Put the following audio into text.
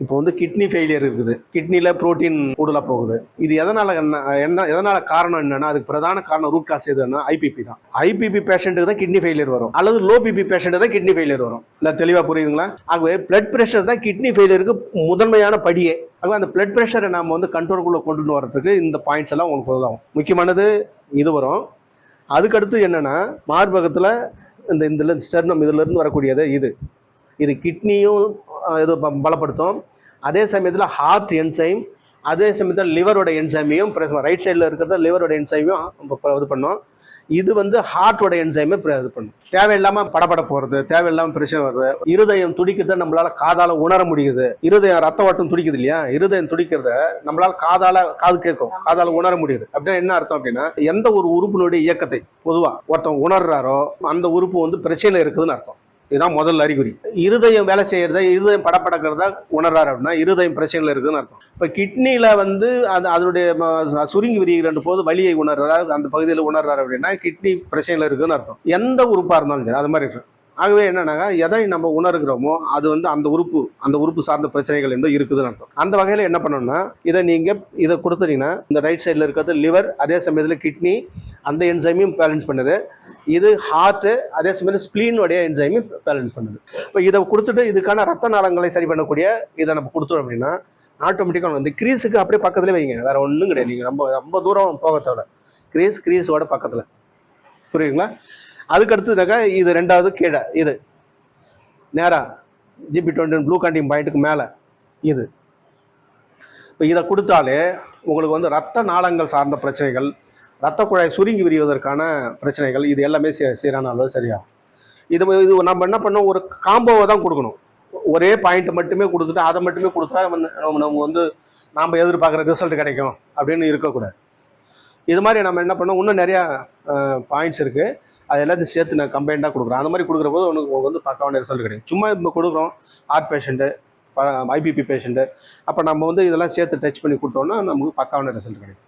இப்போ வந்து kidney failure இருக்குது, கிட்னியில் புரோட்டீன் கூடுதலாக போகுது. இது எதனால் காரணம் என்னன்னா, அதுக்கு பிரதான காரணம் ரூட் காஸ் எதுன்னா ஐபிபி தான். ஐபிபி பேஷண்ட்டுக்கு தான் கிட்னி ஃபெயிலியர் வரும், அல்லது லோ பிபி பேஷண்ட்டு தான் கிட்னி ஃபெயிலியர் வரும். இல்லை தெளிவாக புரியுதுங்களா? ஆகவே பிளட் ப்ரெஷர் தான் கிட்னி ஃபெயிலியருக்கு முதன்மையான படியே. ஆகவே அந்த பிளட் ப்ரெஷரை நம்ம வந்து கண்ட்ரோலுக்குள்ளே கொண்டு வரதுக்கு இந்த பாயிண்ட்ஸ் எல்லாம் உங்களுக்கு உதவும். முக்கியமானது இது வரும். அதுக்கடுத்து என்னன்னா, மார்பகத்தில் இந்த ஸ்டெர்னம் இதிலிருந்து வரக்கூடியது இது கிட்னியும் இது பலப்படுத்தும். அதே சமயத்தில் ஹார்ட் என்சைம், அதே சமயத்தில் லிவரோட என்சைமையும் ரைட் சைடில் இருக்கிறத லிவரோட என்சைமையும் இது பண்ணும். இது வந்து ஹார்ட்டோட என்சைமை இது பண்ணும். தேவையில்லாமல் படப்பட போகிறது, தேவையில்லாமல் பிரச்சனை வருது. இருதயம் துடிக்கிறத நம்மளால காதால உணர முடியுது. இருதயம் ரத்த ஓட்டம் துடிக்குது இல்லையா, இருதயம் துடிக்கிறத நம்மளால காது கேட்கும், காதால உணர முடியுது. அப்படின்னா என்ன அர்த்தம் அப்படின்னா, எந்த ஒரு உறுப்பினுடைய இயக்கத்தை பொதுவாக ஒருத்தன் உணர்றாரோ அந்த உறுப்பு வந்து பிரச்சனை இருக்குதுன்னு அர்த்தம். இதுதான் முதல் அறிகுறி. இருதயம் வேலை செய்யறத, இருதயம் படப்படக்கிறத உணர்றாரு அப்படின்னா இருதயம் பிரச்சனையில் இருக்குதுன்னு அர்த்தம். இப்போ கிட்னியில் வந்து அதனுடைய சுருங்கி விரிகிற போது வலியை உணர்றாரு, அந்த பகுதியில் உணர்றாரு அப்படின்னா கிட்னி பிரச்சனையில் இருக்குதுன்னு அர்த்தம். எந்த உறுப்பாக இருந்தாலும் சரி அது மாதிரி இருக்கு. ஆகவே என்னன்னாக்கா, எதை நம்ம உணர்கிறோமோ அது வந்து அந்த உறுப்பு சார்ந்த பிரச்சனைகள் என்று இருக்குதுன்னு அர்த்தம். அந்த வகையில் என்ன பண்ணணும்னா, இதை கொடுத்துட்டீங்கன்னா இந்த ரைட் சைடில் இருக்கிறது லிவர், அதே சமயத்தில் கிட்னி அந்த என்சைமையும் பேலன்ஸ் பண்ணுது. இது ஹார்ட்டு, அதே சமயத்தில் ஸ்ப்ளீனுடைய என்சைமையும் பேலன்ஸ் பண்ணுது. இப்போ இதை கொடுத்துட்டு இதுக்கான ரத்த நாளங்களை சரி பண்ணக்கூடிய இதை நம்ம கொடுத்தோம் அப்படின்னா ஆட்டோமேட்டிக்காக வந்து கிரீஸுக்கு அப்படியே பக்கத்துலேயே வைங்க, வேற ஒன்றும் கிடையாது. நீங்கள் ரொம்ப தூரம் போக தேவை, கிரீஸோட பக்கத்தில். புரியுதுங்களா? அதுக்கடுத்துனாக்கா இது ரெண்டாவது கீழே, இது நேராக GP20 ப்ளூ காண்டிங் பாயிண்ட்டுக்கு மேலே இது. இப்போ இதை கொடுத்தாலே உங்களுக்கு வந்து ரத்த நாளங்கள் சார்ந்த பிரச்சனைகள், ரத்த குழாய் சுருங்கி விரிவதற்கான பிரச்சனைகள், இது எல்லாமே சீரான அளவு சரியாகும். இது நம்ம என்ன பண்ணோம், ஒரு காம்போவை தான் கொடுக்கணும். ஒரே பாயிண்ட் மட்டுமே கொடுத்துட்டு அதை மட்டுமே கொடுத்தா நம்ம வந்து நாம் எதிர்பார்க்குற ரிசல்ட் கிடைக்கும் அப்படின்னு இருக்கக்கூடாது. இது மாதிரி நம்ம என்ன பண்ணோம், இன்னும் நிறையா பாயிண்ட்ஸ் இருக்குது, அது எல்லாத்தையும் சேர்த்து நான் கம்பைண்டாக கொடுக்குறேன். அந்த மாதிரி கொடுக்குற போது உங்களுக்கு வந்து பக்காவான ரிசல்ட் கிடைக்கும். சும்மா இப்போ கொடுக்குறோம் ஹார்ட் பேஷண்ட்டு, ஐபிபி பேஷண்ட்டு, அப்போ நம்ம வந்து இதெல்லாம் சேர்த்து டச் பண்ணி கொடுத்தோம்னா நமக்கு பக்காவான ரிசல்ட் கிடைக்கும்.